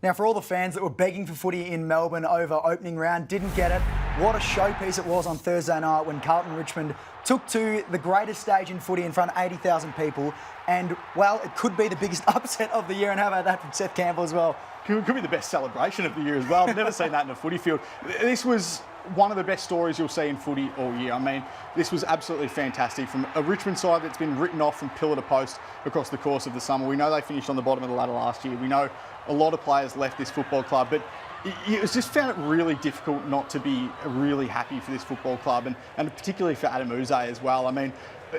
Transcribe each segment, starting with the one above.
Now, for all the fans that were begging for footy in Melbourne over opening round, didn't get it, what a showpiece it was on Thursday night when Carlton Richmond took to the greatest stage in footy in front of 80,000 people. And, well, it could be the biggest upset of the year. And how about that from Seth Campbell as well? Could be the best celebration of the year as well. I've never seen that in a footy field. This was one of the best stories you'll see in footy all year. I mean, this was absolutely fantastic. From a Richmond side that's been written off from pillar to post across the course of the summer. We know they finished on the bottom of the ladder last year. We know a lot of players left this football club, but it was just found it really difficult not to be really happy for this football club, and particularly for Adam Uze as well. I mean,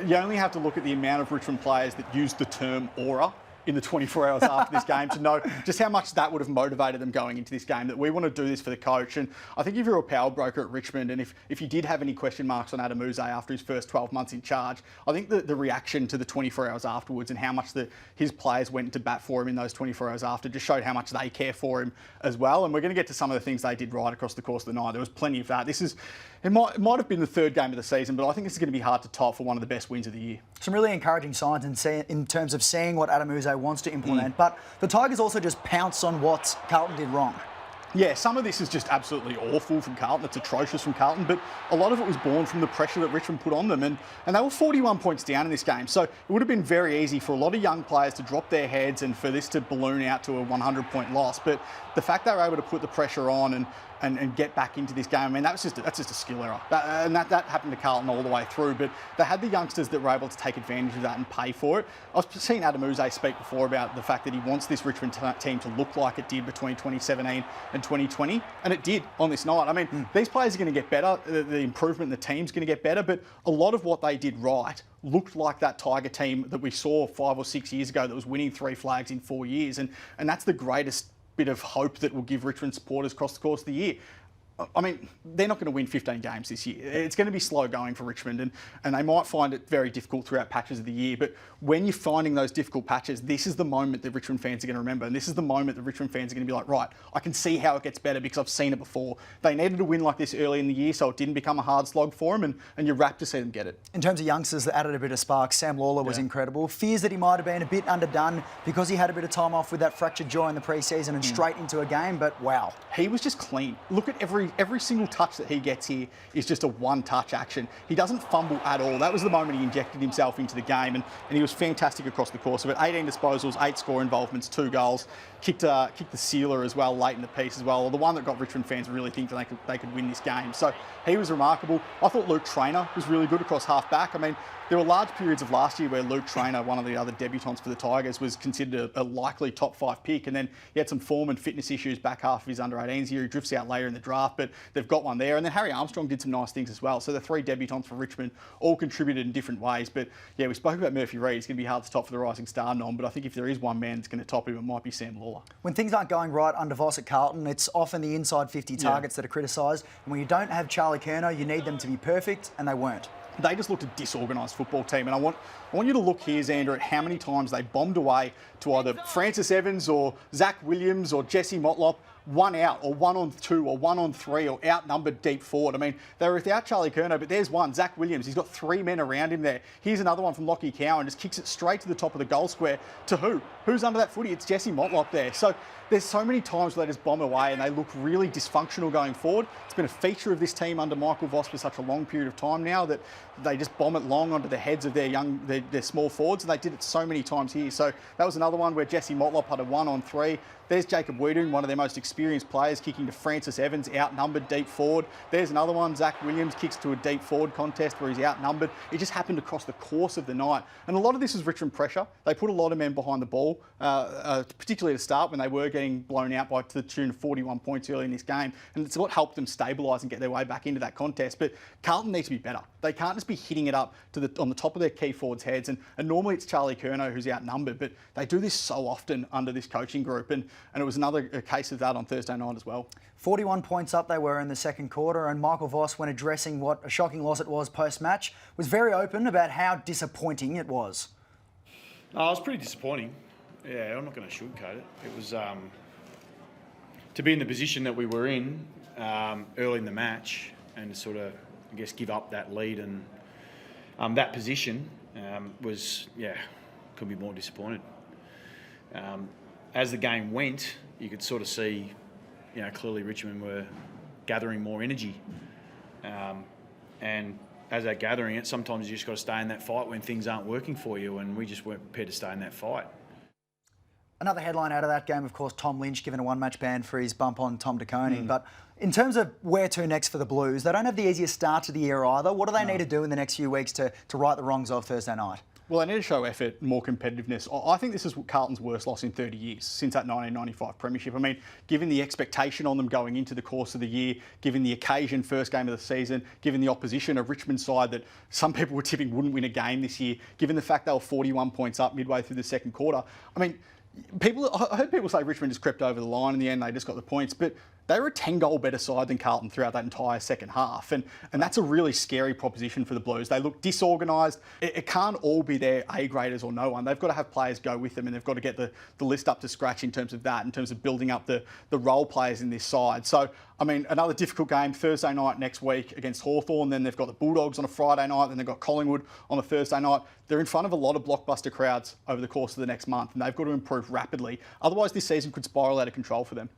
you only have to look at the amount of Richmond players that used the term aura in the 24 hours after this game to know just how much that would have motivated them going into this game, that we want to do this for the coach. And I think if you're a power broker at Richmond, and if you did have any question marks on Adam Uze after his first 12 months in charge, I think the reaction to the 24 hours afterwards and how much his players went to bat for him in those 24 hours after just showed how much they care for him as well. And we're going to get to some of the things they did right across the course of the night. There was plenty of that. It might have been the third game of the season, but I think this is going to be hard to top for one of the best wins of the year. Some really encouraging signs in terms of seeing what Adam Uze wants to implement. But the Tigers also just pounced on what Carlton did wrong. Yeah, some of this is just absolutely awful from Carlton. It's atrocious from Carlton, but a lot of it was born from the pressure that Richmond put on them. And they were 41 points down in this game. So it would have been very easy for a lot of young players to drop their heads and for this to balloon out to a 100-point loss. But the fact they were able to put the pressure on and get back into this game, I mean, that's just a skill error. That happened to Carlton all the way through, but they had the youngsters that were able to take advantage of that and pay for it. I've seen Adam Uze speak before about the fact that he wants this Richmond team to look like it did between 2017 and 2020, and it did on this night. I mean, these players are going to get better, the improvement in the team's going to get better, but a lot of what they did right looked like that Tiger team that we saw 5 or 6 years ago that was winning 3 flags in 4 years, and that's the greatest bit of hope that will give Richmond supporters across the course of the year. I mean, they're not going to win 15 games this year. It's going to be slow going for Richmond, and they might find it very difficult throughout patches of the year. But when you're finding those difficult patches, this is the moment that Richmond fans are going to remember. And this is the moment that Richmond fans are going to be like, right, I can see how it gets better because I've seen it before. They needed a win like this early in the year, so it didn't become a hard slog for them, and you're rapt to see them get it. In terms of youngsters that added a bit of spark, Sam Lawler was incredible. Fears that he might have been a bit underdone because he had a bit of time off with that fractured jaw in the pre-season and straight into a game, but wow. He was just clean. Look at every single touch that he gets here is just a one-touch action. He doesn't fumble at all. That was the moment he injected himself into the game, and he was fantastic across the course of it. 18 disposals, 8 score involvements, 2 goals. Kicked the sealer as well late in the piece as well, or the one that got Richmond fans really thinking they could win this game. So he was remarkable. I thought Luke Traynor was really good across half-back. I mean, there were large periods of last year where Luke Traynor, one of the other debutants for the Tigers, was considered a likely top 5 pick, and then he had some form and fitness issues back half of his under-18s year. He drifts out later in the draft, but they've got one there. And then Harry Armstrong did some nice things as well. So the 3 debutants for Richmond all contributed in different ways. But yeah, we spoke about Murphy Reid. It's going to be hard to top for the rising star, Nom, but I think if there is one man that's going to top him, it might be Sam Lawler. When things aren't going right under Voss at Carlton, it's often the inside 50 targets that are criticised. And when you don't have Charlie Curnow, you need them to be perfect, and they weren't. They just looked a disorganised football team. And I want you to look here, Xander, at how many times they bombed away to either Francis Evans or Zach Williams or Jesse Motlop, 1 out or 1 on 2 or 1 on 3 or outnumbered deep forward. I mean, they were without Charlie Curnow, but there's one, Zach Williams. He's got 3 men around him there. Here's another one from Lockie Cowan, just kicks it straight to the top of the goal square. To who? Who's under that footy? It's Jesse Motlop there. So there's so many times where they just bomb away and they look really dysfunctional going forward. It's been a feature of this team under Michael Voss for such a long period of time now that they just bomb it long onto the heads of their small forwards, and they did it so many times here. So that was another one where Jesse Motlop had a 1 on 3. There's Jacob Wiedering, one of their most experienced players, kicking to Francis Evans, outnumbered deep forward. There's another one, Zach Williams kicks to a deep forward contest where he's outnumbered. It just happened across the course of the night. And a lot of this is Richmond pressure. They put a lot of men behind the ball, particularly at the start when they were getting blown out to the tune of 41 points early in this game. And it's what helped them stabilise and get their way back into that contest. But Carlton needs to be better. They can't just be hitting it up on the top of their key forwards' heads. And normally it's Charlie Curnow who's outnumbered, but they do this so often under this coaching group. And it was another case of that on Thursday night as well. 41 points up they were in the second quarter, and Michael Voss, when addressing what a shocking loss it was post-match, was very open about how disappointing it was. No, it was pretty disappointing. Yeah, I'm not going to sugarcoat it. It was to be in the position that we were in early in the match and to sort of, I guess, give up that lead and that position was, couldn't be more disappointed. as the game went, you could sort of see, clearly Richmond were gathering more energy. And as they're gathering it, sometimes you just got to stay in that fight when things aren't working for you, and we just weren't prepared to stay in that fight. Another headline out of that game, of course, Tom Lynch given a one-match ban for his bump on Tom De Koning. But in terms of where to next for the Blues, they don't have the easiest start to the year either. What do they need to do in the next few weeks to right the wrongs of Thursday night? Well, they need to show effort, more competitiveness. I think this is Carlton's worst loss in 30 years, since that 1995 premiership. I mean, given the expectation on them going into the course of the year, given the occasion, first game of the season, given the opposition of Richmond's side that some people were tipping wouldn't win a game this year, given the fact they were 41 points up midway through the second quarter. I mean, I heard people say Richmond just crept over the line in the end, they just got the points, but they were a 10-goal better side than Carlton throughout that entire second half. And that's a really scary proposition for the Blues. They look disorganised. It can't all be their A-graders or no one. They've got to have players go with them, and they've got to get the list up to scratch in terms of that, in terms of building up the role players in this side. So, I mean, another difficult game Thursday night next week against Hawthorn. Then they've got the Bulldogs on a Friday night. Then they've got Collingwood on a Thursday night. They're in front of a lot of blockbuster crowds over the course of the next month, and they've got to improve rapidly. Otherwise, this season could spiral out of control for them.